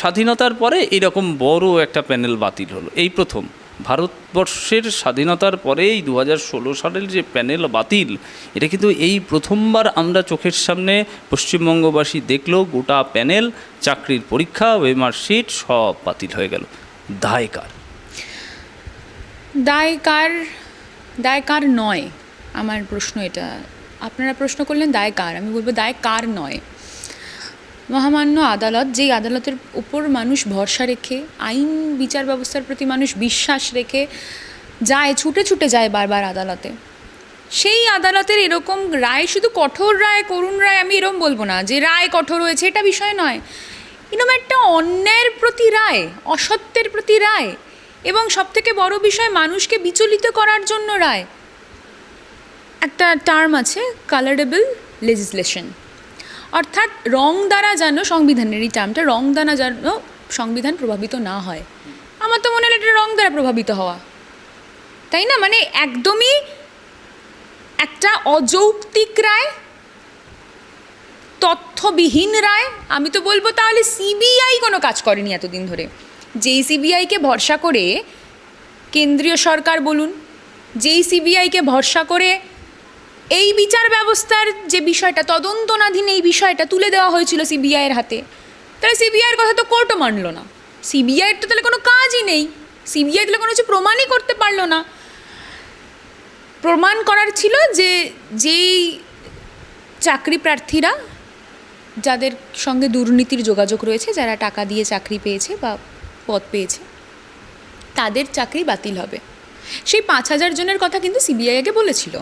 স্বাধীনতার পরে এরকম বড় একটা প্যানেল বাতিল হলো, এই প্রথম ভারতবর্ষের স্বাধীনতার পরেই 2016 সালের যে প্যানেল বাতিল, এটা কিন্তু এই প্রথমবার আমরা চোখের সামনে পশ্চিমবঙ্গবাসী দেখলো। গোটা প্যানেল, চাকরির পরীক্ষা, ওয়েমার্কশিট সব বাতিল হয়ে গেল। দায় কার? দায় কার নয়, আমার প্রশ্ন এটা। আপনারা প্রশ্ন করলেন দায় কার, আমি বলবো দায় কার নয়। মহামান্য আদালত, যেই আদালতের উপর মানুষ ভরসা রেখে, আইন বিচার ব্যবস্থার প্রতি মানুষ বিশ্বাস রেখে যায়, ছুটে ছুটে যায় বারবার আদালতে, সেই আদালতের এরকম রায়, শুধু কঠোর রায়, করুণ রায়, আমি এরকম বলবো না যে রায় কঠোর হয়েছে, এটা বিষয় নয়। এরকম একটা অন্যায়ের প্রতি রায়, অসত্যের প্রতি রায়, এবং সবথেকে বড় বিষয় মানুষকে বিচলিত করার জন্য রায়। একটা টার্ম আছে, কালারেবল লেজিসলেশন, অর্থাৎ রং দ্বারা যেন সংবিধানের, এই টার্মটা, রং দ্বারা যেন সংবিধান প্রভাবিত না হয়। আমার তো মনে হয় এটা রং দ্বারা প্রভাবিত হওয়া, তাই না? মানে একদমই একটা অযৌক্তিক রায়, তথ্যবিহীন রায়। আমি তো বলবো তাহলে সিবিআই কোনো কাজ করেনি এতদিন ধরে। যেই সিবিআইকে ভরসা করে কেন্দ্রীয় সরকার বলুন, যেই সিবিআইকে ভরসা করে এই বিচার ব্যবস্থার যে বিষয়টা, তদন্তনাধীন এই বিষয়টা তুলে দেওয়া হয়েছিল সিবিআইয়ের হাতে, তাহলে সিবিআইয়ের কথা তো কোর্টও মানলো না। সিবিআইয়ের তো তাহলে কোনো কাজই নেই, সিবিআই তাহলে কোনো কিছু প্রমাণই করতে পারলো না। প্রমাণ করার ছিল যে যেই চাকরি প্রার্থীরা, যাদের সঙ্গে দুর্নীতির যোগাযোগ রয়েছে, যারা টাকা দিয়ে চাকরি পেয়েছে বা পদ পেয়েছে, তাদের চাকরি বাতিল হবে। সেই 5,000 জনের কথা কিন্তু সিবিআই আগে বলেছিল,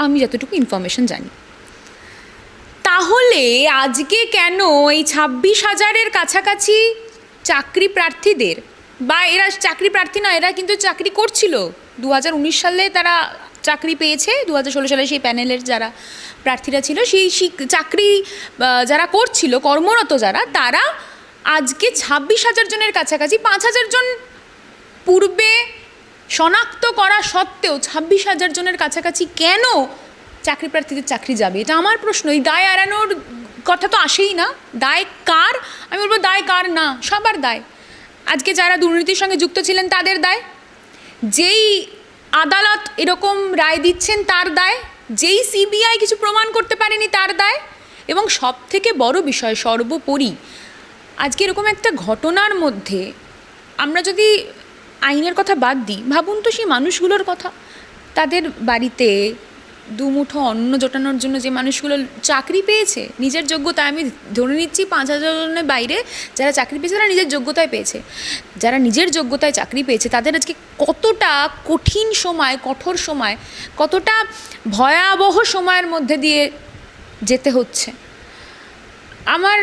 আমি যতটুকু ইনফরমেশন জানি। তাহলে আজকে কেন এই 26,000-এর কাছাকাছি চাকরি প্রার্থীদের, বা এরা চাকরি প্রার্থী না, এরা কিন্তু চাকরি করছিল, 2019 সালে তারা চাকরি পেয়েছে, 2016 সালে সেই প্যানেলের যারা প্রার্থীরা ছিল, সেই চাকরি যারা করছিল, কর্মরত যারা, তারা আজকে 26,000 জনের কাছাকাছি, 5,000 জন পূর্বে শনাক্ত করা সত্ত্বেও 26,000 জনের কাছাকাছি কেন চাকরি প্রার্থীদের চাকরি যাবে? এটা আমার প্রশ্ন। এই দায় এড়ানোর কথা তো আসেই না। দায় কার? আমি বলবো দায় কার না, সবার দায়। আজকে যারা দুর্নীতির সঙ্গে যুক্ত ছিলেন তাদের দায়, যেই আদালত এরকম রায় দিচ্ছেন তার দায়, যেই সিবিআই কিছু প্রমাণ করতে পারেনি তার দায়, এবং সব থেকে বড় বিষয়, সর্বোপরি আজকে এরকম একটা ঘটনার মধ্যে আমরা যদি আইনের কথা বাদ দিই, ভাবুন তো সেই মানুষগুলোর কথা। তাদের বাড়িতে দুমুঠো অন্ন জোটানোর জন্য যে মানুষগুলো চাকরি পেয়েছে নিজের যোগ্যতায়, আমি ধরে নিচ্ছি 5,000 জনের বাইরে যারা চাকরি পেয়েছে তারা নিজের যোগ্যতায় পেয়েছে, যারা নিজের যোগ্যতায় চাকরি পেয়েছে তাদের আজকে কতটা কঠিন সময়, কঠোর সময়, কতটা ভয়াবহ সময়ের মধ্যে দিয়ে যেতে হচ্ছে। আমার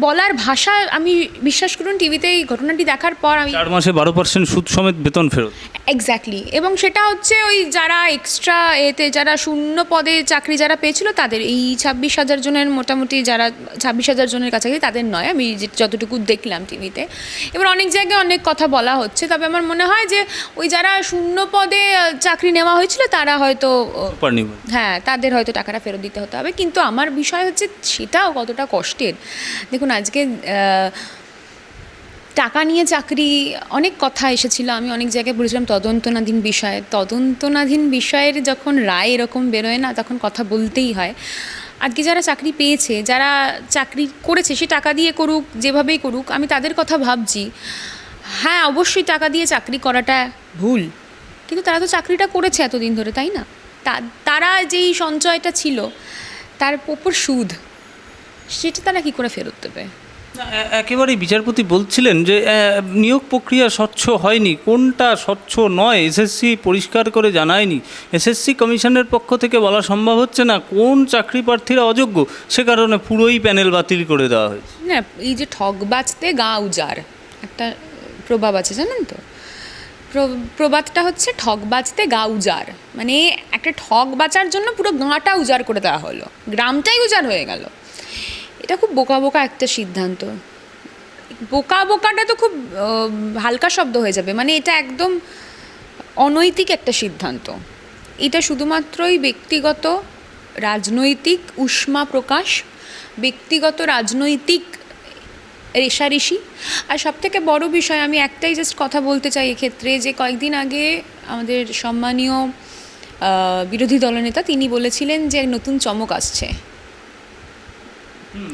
বলার ভাষা, আমি বিশ্বাস করুন টিভিতে এই ঘটনাটি দেখার পর আমি 4 মাসে 12% সুদ সমেত বেতন ফেরত। এক্স্যাক্টলি। এবং সেটা হচ্ছে ওই যারা এক্সট্রা এতে, যারা শূন্য পদে চাকরি যারা পেয়েছিল তাদের, এই 26,000 জনের মোটামুটি, যারা 26,000 জনের কাছাকাছি, তাদের নয়, আমি যতটুকু দেখলাম টিভিতে। এবার অনেক জায়গায় অনেক কথা বলা হচ্ছে, তবে আমার মনে হয় যে ওই যারা শূন্য পদে চাকরি নেওয়া হয়েছিল তারা হয়তো, হ্যাঁ, তাদের হয়তো টাকাটা ফেরত দিতে হতে হবে। কিন্তু আমার বিষয় হচ্ছে সেটাও কতটা কষ্টের। দেখুন, আজকে টাকা নিয়ে চাকরি, অনেক কথা এসেছিল, আমি অনেক জায়গায় বলেছিলাম তদন্তনাধীন বিষয়। তদন্তনাধীন বিষয়ের যখন রায় এরকম বেরোয় না, তখন কথা বলতেই হয়। আজকে যারা চাকরি পেয়েছে, যারা চাকরি করেছে, সে টাকা দিয়ে করুক, যেভাবেই করুক, আমি তাদের কথা ভাবছি। হ্যাঁ, অবশ্যই টাকা দিয়ে চাকরি করাটা ভুল, কিন্তু তারা তো চাকরিটা করেছে এতদিন ধরে, তাই না? তারা যেই সঞ্চয়টা ছিল তার ওপর সুদ, সেটা তারা কী করে ফেরত দেবে? একেবারেই বিচারপতি বলছিলেন যে নিয়োগ প্রক্রিয়া স্বচ্ছ হয়নি। কোনটা স্বচ্ছ নয় এসএসসি পরিষ্কার করে জানায়নি। এসএসসি কমিশনের পক্ষ থেকে বলা সম্ভব হচ্ছে না কোন চাকরি প্রার্থীরা অযোগ্য, সে কারণে পুরোই প্যানেল বাতিল করে দেওয়া হয়েছে। না, এই যে ঠক বাজতে গা উজাড় একটা প্রবাদ আছে, জানেন তো? প্রবাদটা হচ্ছে ঠক বাজতে গা উজাড়, মানে একটা ঠক বাঁচার জন্য পুরো গাঁটা উজাড় করে দেওয়া হলো, গ্রামটাই উজাড় হয়ে গেল। এটা খুব বোকা বোকা একটা সিদ্ধান্ত। বোকাটা তো খুব হালকা শব্দ হয়ে যাবে, মানে এটা একদম অনৈতিক একটা সিদ্ধান্ত। এটা শুধুমাত্রই ব্যক্তিগত রাজনৈতিক উষ্মা প্রকাশ, ব্যক্তিগত রাজনৈতিক রেষারেষি। আর সবথেকে বড় বিষয় আমি একটাই জাস্ট কথা বলতে চাই এক্ষেত্রে, যে কয়েকদিন আগে আমাদের সম্মানীয় বিরোধী দলনেতা তিনি বলেছিলেন যে নতুন চমক আসছে,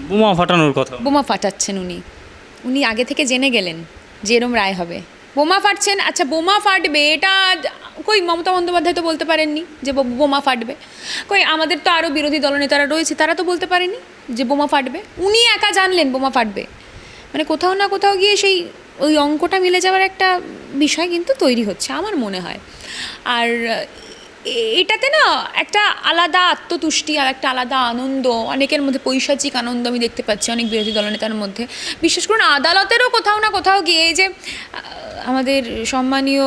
বোমা ফাটানোর কথা। বোমা ফাটাচ্ছেন উনি আগে থেকে জেনে গেলেন যে এরম রায় হবে, বোমা ফাটছেন। আচ্ছা, বোমা ফাটবে এটা কই মমতা বন্দ্যোপাধ্যায় তো বলতে পারেননি যে বোমা ফাটবে, কই আমাদের তো আরও বিরোধী দলনেতারা রয়েছে, তারা তো বলতে পারেনি যে বোমা ফাটবে, উনি একা জানলেন বোমা ফাটবে। মানে কোথাও না কোথাও গিয়ে সেই ওই অঙ্কটা মিলে যাওয়ার একটা বিষয় কিন্তু তৈরি হচ্ছে আমার মনে হয়। আর এটাতে না একটা আলাদা আত্মতুষ্টি আর একটা আলাদা আনন্দ, অনেকের মধ্যে পৈশাচিক আনন্দ আমি দেখতে পাচ্ছি অনেক বিরোধী দলনেতার মধ্যে। বিশেষ করে আদালতেরও কোথাও না কোথাও গিয়ে যে আমাদের সম্মানীয়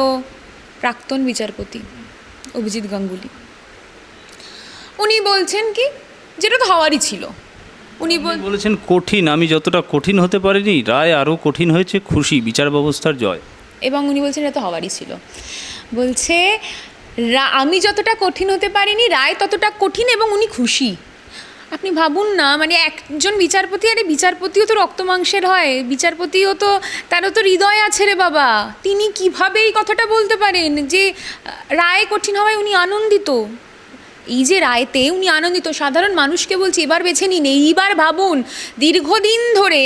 প্রাক্তন বিচারপতি অভিজিৎ গাঙ্গুলি উনি বলছেন কি, যেটা তো হওয়ারই ছিল, উনি বলেছেন কঠিন, আমি যতটা কঠিন হতে পারিনি রায় আরও কঠিন হয়েছে, খুশি, বিচার ব্যবস্থার জয়। এবং উনি বলছেন এটা তো হওয়ারই ছিল, বলছে আমি যতটা কঠিন হতে পারিনি রায় ততটা কঠিন এবং উনি খুশি। আপনি ভাবুন না, মানে একজন বিচারপতি, আরে বিচারপতিও তো রক্ত মাংসের হয়, বিচারপতিও তো তারও তো হৃদয় আছে রে বাবা, তিনি কিভাবে এই কথাটা বলতে পারেন যে রায় কঠিন হওয়ায় উনি আনন্দিত? এই যে রায়তে উনি আনন্দিত, সাধারণ মানুষকে বলছি এবার বেছে নিন। এইবার ভাবুন, দীর্ঘদিন ধরে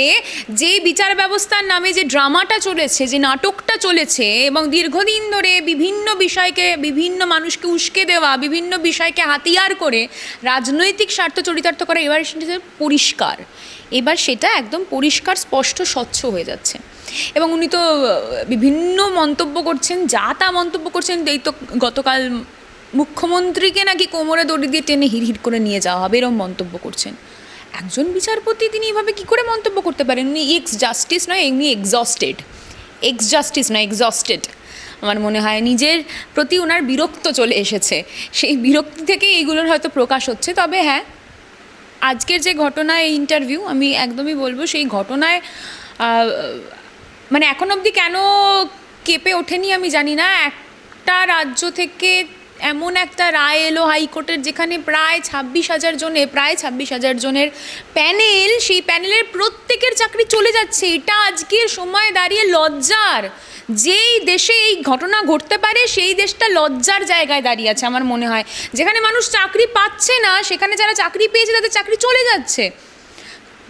যে বিচার ব্যবস্থার নামে যে ড্রামাটা চলেছে, যে নাটকটা চলেছে, এবং দীর্ঘদিন ধরে বিভিন্ন বিষয়কে, বিভিন্ন মানুষকে উস্কে দেওয়া, বিভিন্ন বিষয়কে হাতিয়ার করে রাজনৈতিক স্বার্থ চরিতার্থ করা, এবার সেটা পরিষ্কার, এবার সেটা একদম পরিষ্কার, স্পষ্ট, স্বচ্ছ হয়ে যাচ্ছে। এবং উনি তো বিভিন্ন মন্তব্য করছেন, যা তা মন্তব্য করছেন। এই তো গতকাল মুখ্যমন্ত্রীকে নাকি কোমরে দড়ি দিয়ে টেনে হিড়হিড় করে নিয়ে যাওয়া হবে, এরকম মন্তব্য করছেন। একজন বিচারপতি তিনি এভাবে কী করে মন্তব্য করতে পারেন? উনি এক্স জাস্টিস নয়, এমনি এক্সস্টেড। আমার মনে হয় নিজের প্রতি ওনার বিরক্ত চলে এসেছে, সেই বিরক্তি থেকে এইগুলোর হয়তো প্রকাশ হচ্ছে। তবে হ্যাঁ, আজকের যে ঘটনায় ইন্টারভিউ, আমি একদমই বলবো সেই ঘটনায় মানে এখন অবধি কেন কেঁপে ওঠেনি আমি জানি না। একটা রাজ্য থেকে এমন একটা রায় এলো হাইকোর্টের, যেখানে প্রায় 26,000 জনের প্যানেল, সেই প্যানেলের প্রত্যেকের চাকরি চলে যাচ্ছে। এটা আজকের সময় দাঁড়িয়ে লজ্জার। যেই দেশে এই ঘটনা ঘটতে পারে সেই দেশটা লজ্জার জায়গায় দাঁড়িয়ে আছে আমার মনে হয়। যেখানে মানুষ চাকরি পাচ্ছে না, সেখানে যারা চাকরি পেয়েছে তাদের চাকরি চলে যাচ্ছে।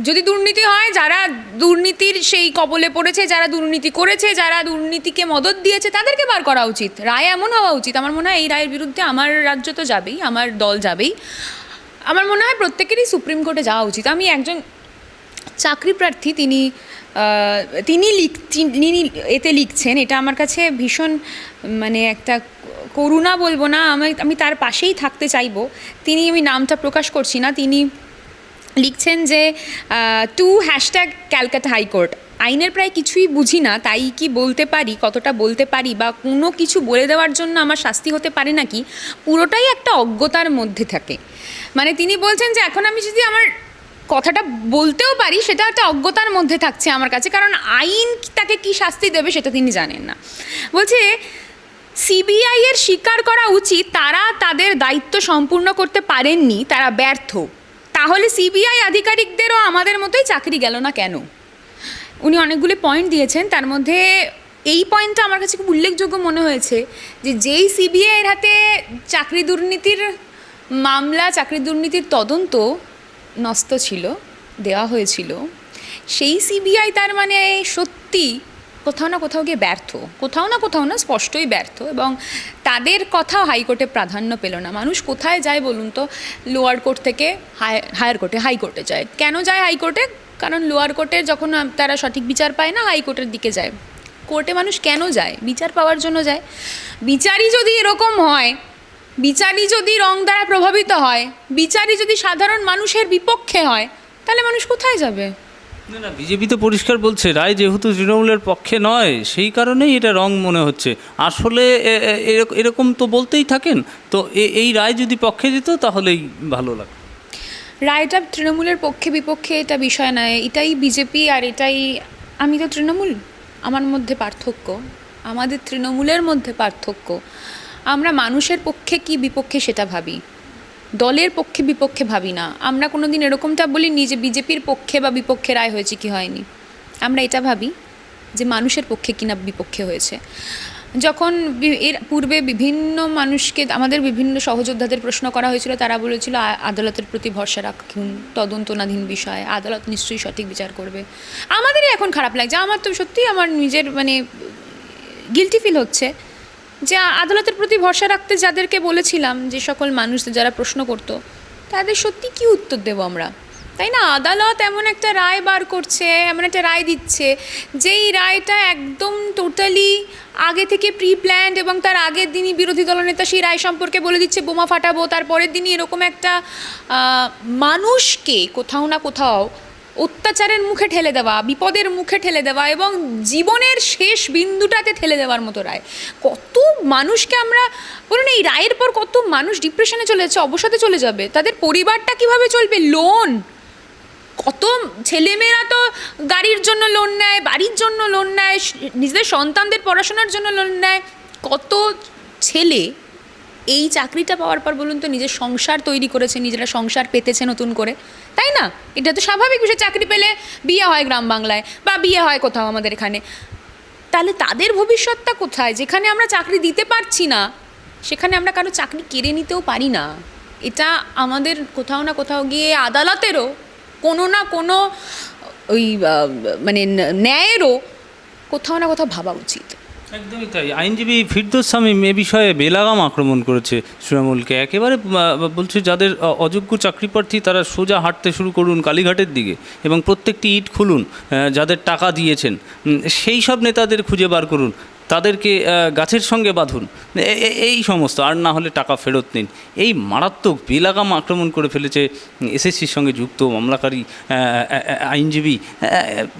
যদি দুর্নীতি হয়, যারা দুর্নীতির সেই কবলে পড়েছে, যারা দুর্নীতি করেছে, যারা দুর্নীতিকে মদত দিয়েছে, তাদেরকে বার করা উচিত। রায় এমন হওয়া উচিত। আমার মনে হয় এই রায়ের বিরুদ্ধে আমার রাজ্য তো যাবেই, আমার দল যাবেই। আমার মনে হয় প্রত্যেকেরই সুপ্রিম কোর্টে যাওয়া উচিত। আমি একজন চাকরি প্রার্থী, তিনি এতে লিখছেন, এটা আমার কাছে ভীষণ মানে একটা করুণা বলবো না, আমি তার পাশেই থাকতে চাইবো। আমি নামটা প্রকাশ করছি না। তিনি লিখছেন যে #ক্যালকাটা হাইকোর্ট, আইনের প্রায় কিছুই বুঝি না, তাই কি বলতে পারি, কতটা বলতে পারি, বা কোনো কিছু বলে দেওয়ার জন্য আমার শাস্তি হতে পারে নাকি, পুরোটাই একটা অজ্ঞতার মধ্যে থাকে। মানে তিনি বলছেন যে এখন আমি যদি আমার কথাটা বলতেও পারি, সেটা একটা অজ্ঞতার মধ্যে থাকছে আমার কাছে, কারণ আইন তাকে কি শাস্তি দেবে সেটা তিনি জানেন না। বলছে সিবিআই এর স্বীকার করা উচিত তারা তাদের দায়িত্ব সম্পূর্ণ করতে পারেননি, তারা ব্যর্থ। তাহলে সিবিআই আধিকারিকদেরও আমাদের মতোই চাকরি গেল না কেন? উনি অনেকগুলি পয়েন্ট দিয়েছেন, তার মধ্যে এই পয়েন্টটা আমার কাছে খুব উল্লেখযোগ্য মনে হয়েছে যে যেই সিবিআইয়ের হাতে চাকরি দুর্নীতির মামলা, চাকরি দুর্নীতির তদন্ত ন্যস্ত ছিল, দেওয়া হয়েছিল, সেই সিবিআই তার মানে সত্যি কোথাও না কোথাও গিয়ে ব্যর্থ, কোথাও না স্পষ্টই ব্যর্থ। এবং তাদের কথাও হাইকোর্টে প্রাধান্য পেল না। মানুষ কোথায় যায় বলুন তো? লোয়ার কোর্ট থেকে হাইকোর্টে যায়। কেন যায় হাইকোর্টে? কারণ লোয়ার কোর্টে যখন তারা সঠিক বিচার পায় না, হাইকোর্টের দিকে যায়। কোর্টে মানুষ কেন যায়? বিচার পাওয়ার জন্য যায়। বিচারই যদি এরকম হয়, বিচারই যদি রং দ্বারা প্রভাবিত হয়, বিচারই যদি সাধারণ মানুষের বিপক্ষে হয়, তাহলে মানুষ কোথায় যাবে? না, বিজেপি তো পরিষ্কার বলছে রায় যেহেতু তৃণমূলের পক্ষে নয়, সেই কারণেই এটা রং মনে হচ্ছে। আসলে এরকম তো বলতেই থাকেন, তো এই রায় যদি পক্ষে যেত তাহলেই ভালো লাগে। রায়টা তৃণমূলের পক্ষে বিপক্ষে এটা বিষয় নয়, এটাই বিজেপি আর এটাই আমি তো তৃণমূল। আমার মধ্যে পার্থক্য, আমাদের তৃণমূলের মধ্যে পার্থক্য। আমরা মানুষের পক্ষে কি বিপক্ষে সেটা ভাবি, দলের পক্ষে বিপক্ষে ভাবি না। আমরা কোনো দিন এরকমটা বলিনি যে বিজেপির পক্ষে বা বিপক্ষে রায় হয়েছে কি হয়নি। আমরা এটা ভাবি যে মানুষের পক্ষে কিনা বিপক্ষে হয়েছে। যখন এর পূর্বে বিভিন্ন মানুষকে, আমাদের বিভিন্ন সহযোদ্ধাদের প্রশ্ন করা হয়েছিল, তারা বলেছিল আদালতের প্রতি ভরসা রাখুন, তদন্তনাধীন বিষয়, আদালত নিশ্চয়ই সঠিক বিচার করবে। আমাদেরই এখন খারাপ লাগছে, আমার তো সত্যিই আমার নিজের গিল্টি ফিল হচ্ছে যে আদালতের প্রতি ভরসা রাখতে যাদেরকে বলেছিলাম, যে সকল মানুষদের যারা প্রশ্ন করতো, তাদের সত্যি কি উত্তর দেবো আমরা, তাই না? আদালত এমন একটা রায় বার করছে, এমন একটা রায় দিচ্ছে, যেই রায়টা একদম টোটালি আগে থেকে প্রি প্ল্যান্ড, এবং তার আগের দিনই বিরোধী দলনেতা সেই রায় সম্পর্কে বলে দিচ্ছে বোমা ফাটাবো, তারপরের দিনই এরকম একটা মানুষকে কোথাও না কোথাও অত্যাচারের মুখে ঠেলে দেওয়া, বিপদের মুখে ঠেলে দেওয়া এবং জীবনের শেষ বিন্দুটাতে ঠেলে দেওয়ার মতো রায়। কত মানুষকে আমরা বলুন, এই রায়ের পর কত মানুষ ডিপ্রেশনে চলে যাচ্ছে, অবসাদে চলে যাবে, তাদের পরিবারটা কিভাবে চলবে, লোন, কত ছেলেমেয়েরা তো গাড়ির জন্য লোন নেয়, বাড়ির জন্য লোন নেয়, নিজেদের সন্তানদের পড়াশোনার জন্য লোন নেয়। কত ছেলে এই চাকরিটা পাওয়ার পর বলুন তো নিজের সংসার তৈরি করেছে, নিজেরা সংসার পেতেছে নতুন করে, তাই না? এটা তো স্বাভাবিক বিষয়, চাকরি পেলে বিয়ে হয় গ্রাম বাংলায় বা বিয়ে হয় কোথাও আমাদের এখানে। তাহলে তাদের ভবিষ্যৎটা কোথায়? যেখানে আমরা চাকরি দিতে পারছি না, সেখানে আমরা কারো চাকরি কেড়ে নিতেও পারি না। এটা আমাদের কোথাও না কোথাও গিয়ে আদালতেরও কোনো না কোনো ন্যায়েরও কোথাও না কোথাও ভাবা উচিত। একদমই তাই। আইনজীবী ফিরদৌস শামীম এ বিষয়ে বেলাগাম আক্রমণ করেছে তৃণমূলকে, একেবারে বলছে যাদের অযোগ্য চাকরি প্রার্থী তারা সোজা হাঁটতে শুরু করুন কালীঘাটের দিকে এবং প্রত্যেকটি ইট খুলুন, যাদের টাকা দিয়েছেন সেই সব নেতাদের খুঁজে বার করুন, তাদেরকে গাছের সঙ্গে বাঁধুন, এই সমস্ত, আর না হলে টাকা ফেরত নিন। এই মারাত্মক বেলাগাম আক্রমণ করে ফেলেছে এসএসসির সঙ্গে যুক্ত মামলাকারী আইনজীবী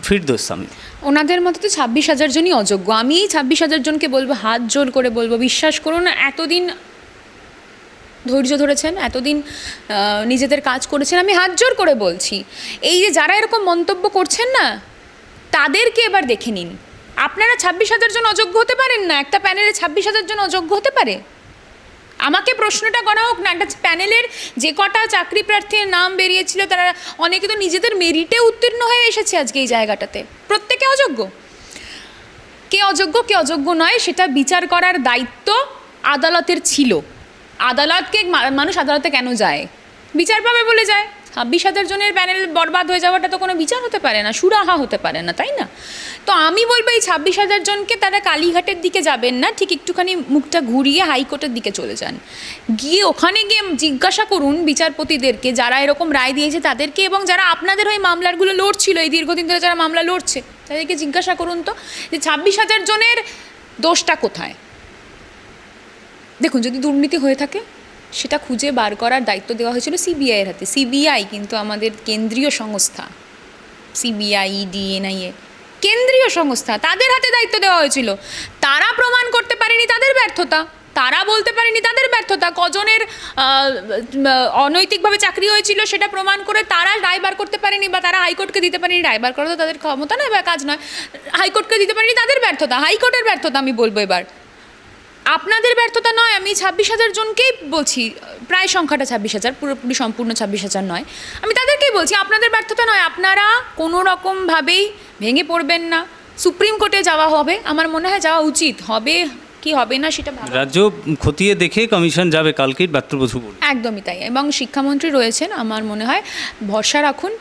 ফিরদৌস শামীম। ওনাদের মতো তো 26,000 জনই অযোগ্য। আমি এই 26,000 জনকে বলবো, হাত জোর করে বলবো, বিশ্বাস করুন, এতদিন ধৈর্য ধরেছেন, এতদিন নিজেদের কাজ করেছেন, আমি হাত জোর করে বলছি, এই যে যারা এরকম মন্তব্য করছেন না, তাদেরকে এবার দেখে নিন। আপনারা 26,000 জন অযোগ্য হতে পারেন না? একটা প্যানেলে 26,000 জন অযোগ্য হতে পারে? আমাকে প্রশ্নটা করা হোক না, একটা প্যানেলের যে কটা চাকরি প্রার্থীর নাম বেরিয়েছিল, তারা অনেকে তো নিজেদের মেরিটে উত্তীর্ণ হয়ে এসেছে আজকে এই জায়গাটাতে। প্রত্যেকে অযোগ্য। কে অযোগ্য কে অযোগ্য নয় সেটা বিচার করার দায়িত্ব আদালতের ছিল। আদালতকে মানুষ আদালতে কেন যায়? বিচার পাবে বলে যায়। 26,000 জনের প্যানেল বরবাদ হয়ে যাওয়াটা তো কোনো বিচার হতে পারে না, সুরাহা হতে পারে না, তাই না? তো আমি বলবো এই 26,000 জনকে তারা কালীঘাটের দিকে যাবেন না, ঠিক একটুখানি মুখটা ঘুরিয়ে হাইকোর্টের দিকে চলে যান, গিয়ে ওখানে গিয়ে জিজ্ঞাসা করুন বিচারপতিদেরকে যারা এরকম রায় দিয়েছে তাদেরকে, এবং যারা আপনাদের হয়ে মামলাগুলো লড়ছিল, এই দীর্ঘদিন ধরে যারা মামলা লড়ছে তাদেরকে জিজ্ঞাসা করুন তো যে 26,000 জনের দোষটা কোথায়। দেখুন, যদি দুর্নীতি হয়ে থাকে সেটা খুঁজে বার করার দায়িত্ব দেওয়া হয়েছিল সিবিআইয়ের হাতে। সিবিআই কিন্তু আমাদের কেন্দ্রীয় সংস্থা, সিবিআই, ইডি, এনআইএ কেন্দ্রীয় সংস্থা, তাদের হাতে দায়িত্ব দেওয়া হয়েছিল। তারা প্রমাণ করতে পারেনি, তাদের ব্যর্থতা। তারা বলতে পারেনি, তাদের ব্যর্থতা। কজনের অনৈতিকভাবে চাকরি হয়েছিল সেটা প্রমাণ করে তারা রায় বার করতে পারেনি, বা তারা হাইকোর্টকে দিতে পারেনি। রায় বার করা তো তাদের ক্ষমতা নয় বা কাজ নয়। হাইকোর্টকে দিতে পারেনি, তাদের ব্যর্থতা, হাইকোর্টের ব্যর্থতা। আমি বলবো এবার আপনাদের ব্যর্থতা নয়। আমি 26,000 জনকেই বলছি, প্রায় সংখ্যাটা 26,000, পুরোপুরি সম্পূর্ণ 26,000 নয়। আমি তাদেরকেই বলছি আপনাদের ব্যর্থতা নয়। আপনারা কোনো রকমভাবেই ভেঙে পড়বেন না। সুপ্রিম কোর্টে যাওয়া হবে, আমার মনে হয় যাওয়া উচিত। হবে কি হবে না সেটা রাজ্য খতিয়ে দেখে কমিশন যাবে কালকেই ব্যর্থবধূ বলে। একদমই তাই। এবং শিক্ষামন্ত্রী রয়েছেন, আমার মনে হয় ভরসা রাখুন।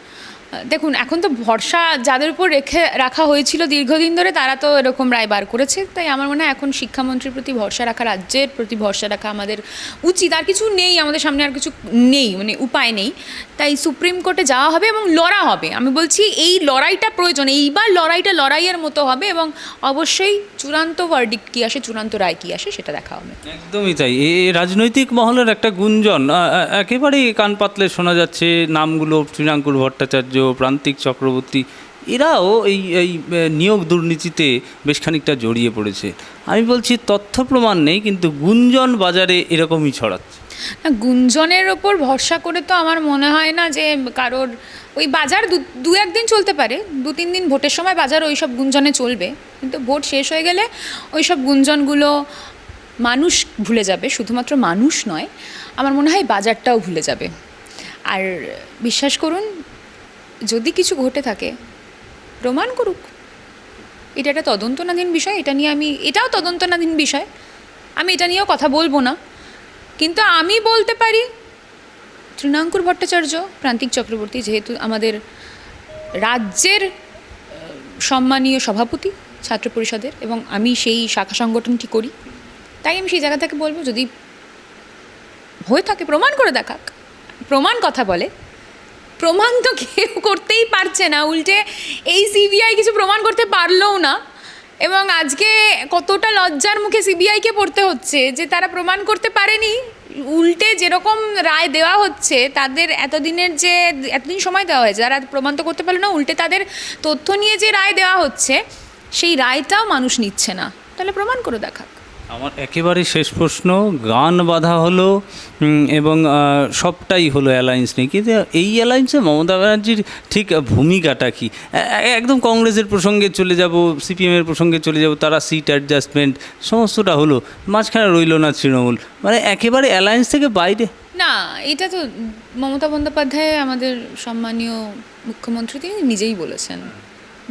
দেখুন, এখন তো ভরসা যাদের উপর রাখা হয়েছিল দীর্ঘদিন ধরে, তারা তো এরকম রায় বার করেছে। তাই আমার মনে হয় এখন শিক্ষামন্ত্রীর প্রতি ভরসা রাখা, রাজ্যের প্রতি ভরসা রাখা আমাদের উচিত। আর কিছু নেই, আমাদের সামনে আর কিছু নেই, উপায় নেই। তাই সুপ্রিম কোর্টে যাওয়া হবে এবং লড়া হবে। আমি বলছি এই লড়াইটা প্রয়োজন। এইবার লড়াইটা লড়াইয়ের মতো হবে এবং অবশ্যই চূড়ান্ত ভার্ডিক্ট কী আসে, চূড়ান্ত রায় কী আসে সেটা দেখা হবে। একদমই তাই। এই রাজনৈতিক মহলের একটা গুঞ্জন একেবারেই কান পাতলে শোনা যাচ্ছে, নামগুলো তৃণাঙ্কুর ভট্টাচার্য, প্রান্তিক চক্রবর্তী, এরাও এই নিয়োগ দুর্নীতিতে বেশ খানিকটা জড়িয়ে পড়েছে। আমি বলছি তথ্য প্রমাণ নেই, কিন্তু গুঞ্জন বাজারে এরকমই ছড়াচ্ছে। না, গুঞ্জনের ওপর ভরসা করে তো আমার মনে হয় না যে কারোর ওই বাজার দু একদিন চলতে পারে, 2-3 দিন ভোটের সময় বাজার ওই সব গুঞ্জনে চলবে, কিন্তু ভোট শেষ হয়ে গেলে ওই সব গুঞ্জনগুলো মানুষ ভুলে যাবে। শুধুমাত্র মানুষ নয়, আমার মনে হয় বাজারটাও ভুলে যাবে। আর বিশ্বাস করুন, যদি কিছু ঘটে থাকে প্রমাণ করুক। এটা একটা তদন্তনাধীন বিষয়, এটাও তদন্তনাধীন বিষয়, আমি এটা নিয়েও কথা বলবো না। কিন্তু আমি বলতে পারি তৃণাঙ্কুর ভট্টাচার্য, প্রান্তিক চক্রবর্তী যেহেতু আমাদের রাজ্যের সম্মানীয় সভাপতি ছাত্র পরিষদের, এবং আমি সেই শাখা সংগঠনটি করি, তাই আমি সেই জায়গা থেকে বলবো যদি হয়ে থাকে প্রমাণ করে দেখাক। প্রমাণ কথা বলে, প্রমাণ তো কেউ করতেই পারছে না, উল্টে এই সিবিআই কিছু প্রমাণ করতে পারলও না। এবং আজকে কতটা লজ্জার মুখে সিবিআইকে পড়তে হচ্ছে যে তারা প্রমাণ করতে পারেনি, উল্টে যেরকম রায় দেওয়া হচ্ছে তাদের এতদিন সময় দেওয়া হয়েছে, তারা প্রমাণ তো করতে পারলো না, উল্টে তাদের তথ্য নিয়ে যে রায় দেওয়া হচ্ছে সেই রায়টাও মানুষ নিচ্ছে না। তাহলে প্রমাণ করে দেখাক। আমার একেবারে শেষ প্রশ্ন, গান বাঁধা হলো এবং সবটাই হলো অ্যালায়েন্স নিয়ে, কিন্তু এই অ্যালায়েন্সে মমতা ব্যানার্জির ঠিক ভূমিকাটা কি? একদম কংগ্রেসের প্রসঙ্গে চলে যাব, সিপিএমের প্রসঙ্গে চলে যাব, তারা সিট অ্যাডজাস্টমেন্ট সমস্তটা হলো, মাঝখানে রইল না তৃণমূল, মানে একেবারে অ্যালায়েন্স থেকে বাইরে। না, এটা তো মমতা বন্দ্যোপাধ্যায় আমাদের সম্মানীয় মুখ্যমন্ত্রী, তিনি নিজেই বলেছেন,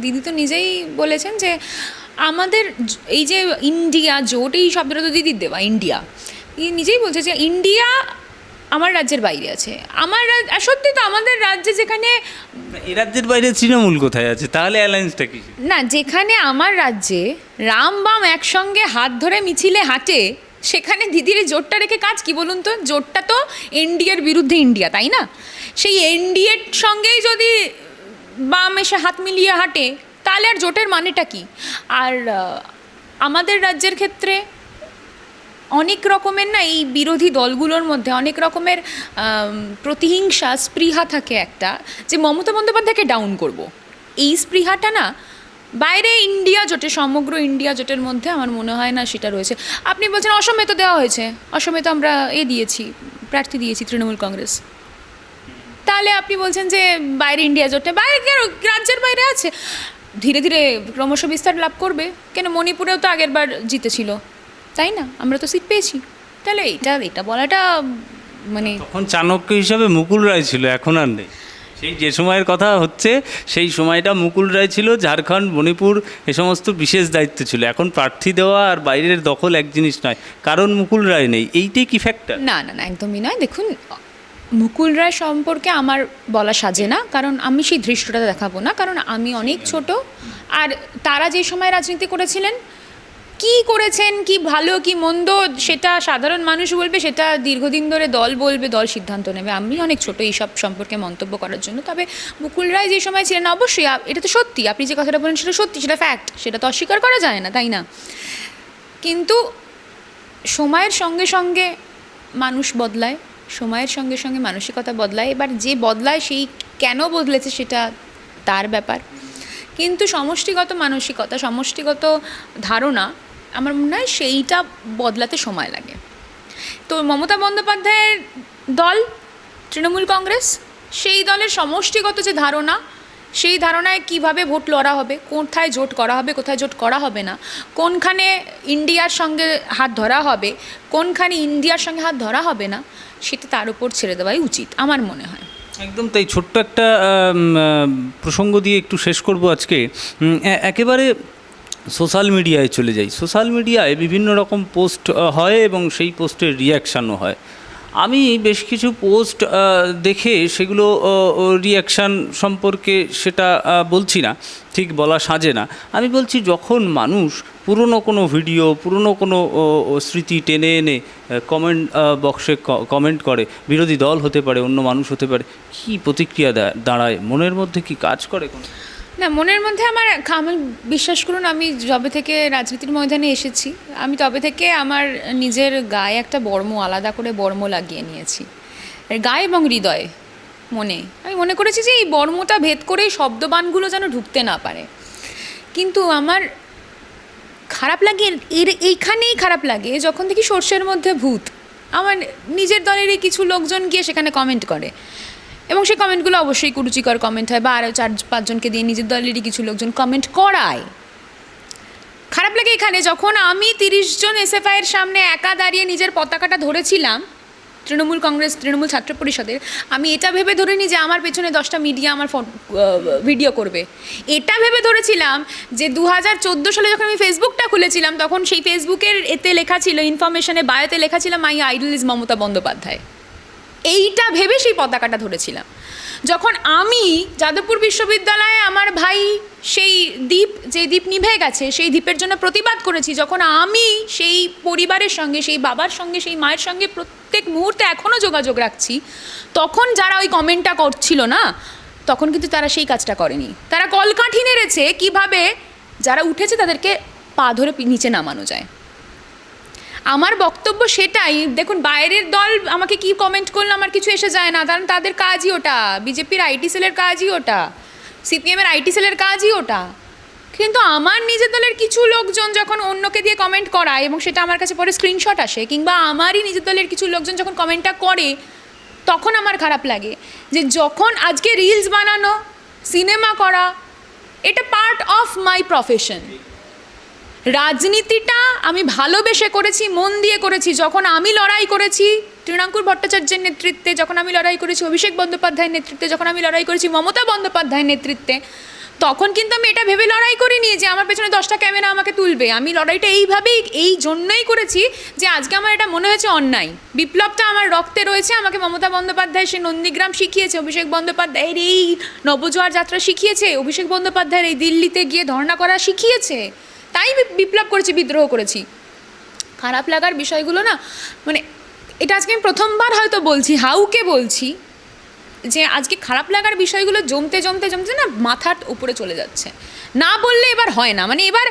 দিদি তো নিজেই বলেছেন যে আমাদের এই যে ইন্ডিয়া জোট, এই শব্দটা তো দিদির দেওয়া, ইন্ডিয়া, নিজেই বলছে যে ইন্ডিয়া আমার রাজ্যের বাইরে আছে। আর সত্যি তো আমাদের রাজ্যে যেখানে, এই রাজ্যের বাইরে তৃণমূল কোথায় আছে? তাহলে অ্যালায়েন্সটা কি? না, যেখানে আমার রাজ্যে রাম বাম একসঙ্গে হাত ধরে মিছিলে হাঁটে, সেখানে দিদির এই জোটটা রেখে কাজ কি বলুন তো? জোটটা তো এনডিএর বিরুদ্ধে ইন্ডিয়া, তাই না? সেই এনডিএর সঙ্গেই যদি বাম এসে হাত মিলিয়ে হাঁটে, তাহলে আর জোটের মানেটা কি? আর আমাদের রাজ্যের ক্ষেত্রে অনেক রকমের না, এই বিরোধী দলগুলোর মধ্যে অনেক রকমের প্রতিহিংসা, স্পৃহা থাকে একটা, যে মমতা বন্দ্যোপাধ্যায়কে ডাউন করব। এই স্পৃহাটা না বাইরে ইন্ডিয়া জোটে, সমগ্র ইন্ডিয়া জোটের মধ্যে আমার মনে হয় না সেটা রয়েছে। আপনি বলছেন অসমে তো দেওয়া হয়েছে, অসমে তো আমরা প্রার্থী দিয়েছি তৃণমূল কংগ্রেস, তাহলে আপনি বলছেন যে বাইরে ইন্ডিয়া জোটে, বাইরে রাজ্যের বাইরে আছে, ধীরে ধীরে ক্রমশ বিস্তার লাভ করবে। কেন, মণিপুরেও তো আগের বার জিতেছিল, তাই না? আমরা তো সিট পেয়েছি। তাহলে এটা বলাটা মানে, তখন চাণক্য হিসাবে মুকুল রায় ছিল, এখন আর নেই। সেই যে সময়ের কথা হচ্ছে, সেই সময়টা মুকুল রায় ছিল, ঝাড়খণ্ড, মণিপুর এ সমস্ত বিশেষ দায়িত্ব ছিল। এখন প্রার্থী দেওয়া আর বাইরের দখল এক জিনিস নয়, কারণ মুকুল রায় নেই, এইটাই কি ফ্যাক্টর? না না না, একদমই নয়। দেখুন, মুকুল রায় সম্পর্কে আমার বলা সাজে না, কারণ আমি সেই ধৃষ্টতা দেখাবো না, কারণ আমি অনেক ছোট। আর তারা যে সময় রাজনীতি করেছিলেন, কি করেছেন, কি ভালো কি মন্দ, সেটা সাধারণ মানুষ বলবে, সেটা দীর্ঘদিন ধরে দল বলবে, দল সিদ্ধান্ত নেবে। আমি অনেক ছোট এইসব সম্পর্কে মন্তব্য করার জন্য। তবে মুকুল রায় যে সময় ছিলেন, অবশ্যই এটা তো সত্যি, আপনি যে কথাটা বলেন সেটা সত্যি, সেটা ফ্যাক্ট, সেটা তো অস্বীকার করা যায় না, তাই না? কিন্তু সময়ের সঙ্গে সঙ্গে মানুষ বদলায়, সময়ের সঙ্গে সঙ্গে মানসিকতা বদলায়। এবার যে বদলায় সেই কেন বদলেছে সেটা তার ব্যাপার, কিন্তু সমষ্টিগত মানসিকতা, সমষ্টিগত ধারণা, আমার মনে হয় সেইটা বদলাতে সময় লাগে। তো মমতা বন্দ্যোপাধ্যায়ের দল তৃণমূল কংগ্রেস, সেই দলের সমষ্টিগত যে ধারণা, সেই ধারণায় কিভাবে ভোট লড়া হবে, কোথায় জোট করা হবে, কোথায় জোট করা হবে না, কোনখানে ইন্ডিয়ার সঙ্গে হাত ধরা হবে, কোনখানে ইন্ডিয়ার সঙ্গে হাত ধরা হবে না, সেটা তার উপর ছেড়ে দেওয়াই উচিত আমার মনে হয়। একদম তাই। ছোট্ট একটা প্রসঙ্গ দিয়ে একটু শেষ করব আজকে। একেবারে সোশ্যাল মিডিয়ায় চলে যাই। সোশ্যাল মিডিয়ায় বিভিন্ন রকম পোস্ট হয় এবং সেই পোস্টের রিয়াকশানও হয়। আমি বেশ কিছু পোস্ট দেখে সেগুলো রিয়াকশান সম্পর্কে সেটা বলছি না, ঠিক বলা সাজে না। আমি বলছি, যখন মানুষ পুরনো কোনো ভিডিও, পুরনো কোনো স্মৃতি টেনে এনে কমেন্ট বক্সে কমেন্ট করে, বিরোধী দল হতে পারে, অন্য মানুষ হতে পারে, কী প্রতিক্রিয়া দাঁড়ায়, মনের মধ্যে কি কাজ করে? না, মনের মধ্যে আমার বিশ্বাস করুন, আমি যবে থেকে রাজনীতির ময়দানে এসেছি, আমি তবে থেকে আমার নিজের গায়ে একটা বর্ম, আলাদা করে বর্ম লাগিয়ে নিয়েছি, গায়ে এবং হৃদয়ে, মনে। আমি মনে করেছি যে এই বর্মটা ভেদ করে শব্দবাণগুলো যেন ঢুকতে না পারে। কিন্তু আমার খারাপ লাগে, এইখানেই খারাপ লাগে যখন দেখি সর্ষের মধ্যে ভূত। আমার নিজের দলেরই কিছু লোকজন গিয়ে সেখানে কমেন্ট করে, এবং সেই কমেন্টগুলো অবশ্যই কুরুচিকর কমেন্ট হয়, বা আরও 4-5 জনকে দিয়ে নিজের দলেরই কিছু লোকজন কমেন্ট করায়। খারাপ লাগে এখানে, যখন আমি 30 জন এসএফআইয়ের সামনে একা দাঁড়িয়ে নিজের পতাকাটা ধরেছিলাম, তৃণমূল কংগ্রেস, তৃণমূল ছাত্র পরিষদের, আমি এটা ভেবে ধরিনি যে আমার পেছনে 10টা মিডিয়া আমার ভিডিও করবে। এটা ভেবে ধরেছিলাম যে 2014 সালে যখন আমি ফেসবুকটা খুলেছিলাম, তখন সেই ফেসবুকের এতে লেখা ছিল, ইনফরমেশনে বায়োতে লেখা ছিল my idol is Mamata Bandyopadhyay. এইটা ভেবে সেই পতাকাটা ধরেছিলাম। যখন আমি যাদবপুর বিশ্ববিদ্যালয়ে আমার ভাই সেই দ্বীপ, যে দ্বীপ নিভে গেছে, সেই দ্বীপের জন্য প্রতিবাদ করেছি, যখন আমি সেই পরিবারের সঙ্গে, সেই বাবার সঙ্গে, সেই মায়ের সঙ্গে প্রত্যেক মুহূর্তে এখনও যোগাযোগ রাখছি, তখন যারা ওই কমেন্টটা করছিল না, তখন কিন্তু তারা সেই কাজটা করেনি। তারা কলকাঠি নেড়েছে কীভাবে যারা উঠেছে তাদেরকে পা ধরে নিচে নামানো যায়। আমার বক্তব্য সেটাই। দেখুন, বাইরের দল আমাকে কি কমেন্ট করলে আমার কিছু এসে যায় না, কারণ তাদের কাজই ওটা, বিজেপির আইটি সেলের কাজই ওটা, সিপিএমের আইটি সেলের কাজই ওটা। কিন্তু আমার নিজের দলের কিছু লোকজন যখন অন্যকে দিয়ে কমেন্ট করায় এবং সেটা আমার কাছে পরে স্ক্রিনশট আসে, কিংবা আমারই নিজের দলের কিছু লোকজন যখন কমেন্টটা করে, তখন আমার খারাপ লাগে যে যখন আজকে রিলস বানানো, সিনেমা করা, এটা পার্ট অফ মাই প্রফেশন। রাজনীতিটা আমি ভালোবেসে করেছি, মন দিয়ে করেছি। যখন আমি লড়াই করেছি তৃণাঙ্কুর ভট্টাচার্যের নেতৃত্বে, যখন আমি লড়াই করেছি অভিষেক বন্দ্যোপাধ্যায়ের নেতৃত্বে, যখন আমি লড়াই করেছি মমতা বন্দ্যোপাধ্যায়ের নেতৃত্বে, তখন কিন্তু আমি এটা ভেবে লড়াই করিনি যে আমার পেছনে 10টা ক্যামেরা আমাকে তুলবে। আমি লড়াইটা এইভাবেই, এই জন্যই করেছি যে আজকে আমার এটা মনে হয়েছে অন্যায়। বিপ্লবটা আমার রক্তে রয়েছে, আমাকে মমতা বন্দ্যোপাধ্যায় সে নন্দীগ্রাম শিখিয়েছে, অভিষেক বন্দ্যোপাধ্যায়ের এই নবজোয়ার যাত্রা শিখিয়েছে, অভিষেক বন্দ্যোপাধ্যায়ের এই দিল্লিতে গিয়ে ধর্ণা করা শিখিয়েছে। তাই বিপ্লব করেছি, বিদ্রোহ করেছি। খারাপ লাগার বিষয়গুলো না, মানে এটা আজকে আমি প্রথমবার হয়তো বলছি, হাউকে বলছি, যে আজকে খারাপ লাগার বিষয়গুলো জমতে জমতে জমতে না মাথার উপরে চলে যাচ্ছে। না বললে এবার হয় না, মানে এবার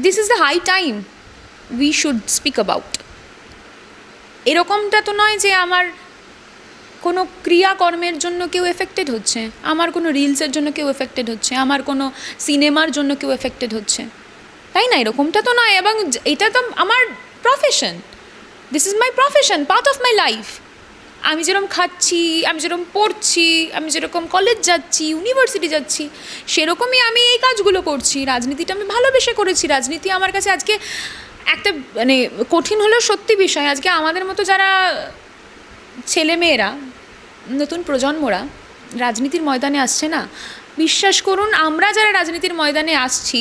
this is the high time we should speak about. এরকমটা তো নয় যে আমার কোনো ক্রিয়াকর্মের জন্য কেউ এফেক্টেড হচ্ছে, আমার কোনো রিলসের জন্য কেউ এফেক্টেড হচ্ছে, আমার কোনো সিনেমার জন্য কেউ এফেক্টেড হচ্ছে, তাই না? এরকমটা তো নয়। এবং এটা তো আমার profession, this is my profession, part of my life. আমি যেরকম খাচ্ছি, আমি যেরকম পড়ছি, আমি যেরকম কলেজ যাচ্ছি, ইউনিভার্সিটি যাচ্ছি, সেরকমই আমি এই কাজগুলো করছি। রাজনীতিটা আমি ভালোবেসে করেছি। রাজনীতি আমার কাছে আজকে একটা মানে কঠিন হলেও সত্যি বিষয়। আজকে আমাদের মতো যারা ছেলেমেয়েরা, নতুন প্রজন্মরা রাজনীতির ময়দানে আসছে না, বিশ্বাস করুন, আমরা যারা রাজনীতির ময়দানে আসছি,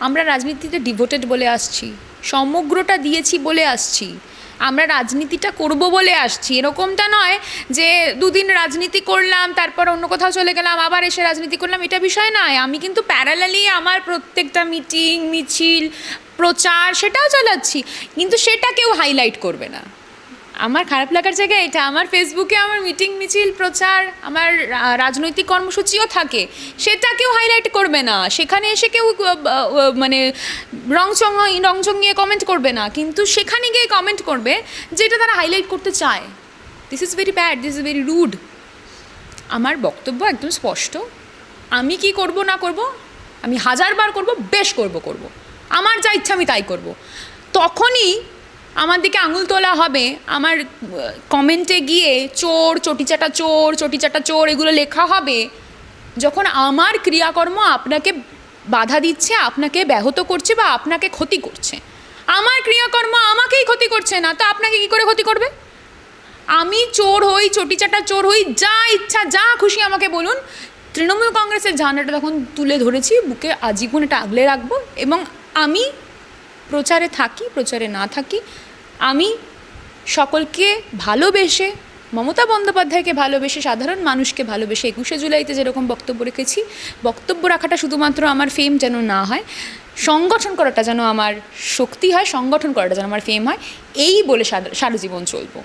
আমরা রাজনীতিতে ডিভোটেড বলে আসছি, সমগ্রটা দিয়েছি বলে আসছি, আমরা রাজনীতিটা করব বলে আসছি। এরকমটা নয় যে 2 দিন রাজনীতি করলাম, তারপর অন্য কোথাও চলে গেলাম, আবার এসে রাজনীতি করলাম, এটা বিষয় নয়। আমি কিন্তু প্যারালালি আমার প্রত্যেকটা মিটিং, মিছিল, প্রচার সেটাও চালাচ্ছি, কিন্তু সেটা কেউ হাইলাইট করবে না। আমার খারাপ লাগার জায়গা এটা। আমার ফেসবুকে আমার মিটিং, মিছিল, প্রচার, আমার রাজনৈতিক কর্মসূচিও থাকে, সেটা কেউ হাইলাইট করবে না। সেখানে এসে কেউ মানে রংচঙিয়ে কমেন্ট করবে না, কিন্তু সেখানে গিয়ে কমেন্ট করবে যেটা তারা হাইলাইট করতে চায়। This is very bad, this is very rude. আমার বক্তব্য একদম স্পষ্ট। আমি কি করব না করব, আমি 1000 বার করব, বেশ করব। আমার যা ইচ্ছা আমি তাই করব। তখনই আমার দিকে আঙুল তোলা হবে, আমার কমেন্টে গিয়ে চোর, চটিচাটা চোর এগুলো লেখা হবে, যখন আমার ক্রিয়াকর্ম আপনাকে বাধা দিচ্ছে, আপনাকে ব্যাহত করছে বা আপনাকে ক্ষতি করছে। আমার ক্রিয়াকর্ম আমাকেই ক্ষতি করছে না, তো আপনাকে কী করে ক্ষতি করবে? আমি চোর হই, চটিচাটা চোর হই, যা ইচ্ছা যা খুশি আমাকে বলুন। তৃণমূল কংগ্রেসের ঝান্ডাটা তখন তুলে ধরেছি, বুকে আজীবন এটা আগলে রাখবো। এবং আমি প্রচারে থাকি, প্রচারে না থাকি, আমি সকলকে ভালোবেসে, মমতা বন্দ্যোপাধ্যায়কে ভালোবেসে, সাধারণ মানুষকে ভালোবেসে 21শে জুলাইতে যেরকম বক্তব্য রেখেছি, বক্তব্য রাখাটা শুধুমাত্র আমার ফেম যেন না হয়, সংগঠন করাটা যেন আমার শক্তি হয়, সংগঠন করাটা যেন আমার ফেম হয়, এই বলে সারা জীবন চলবো।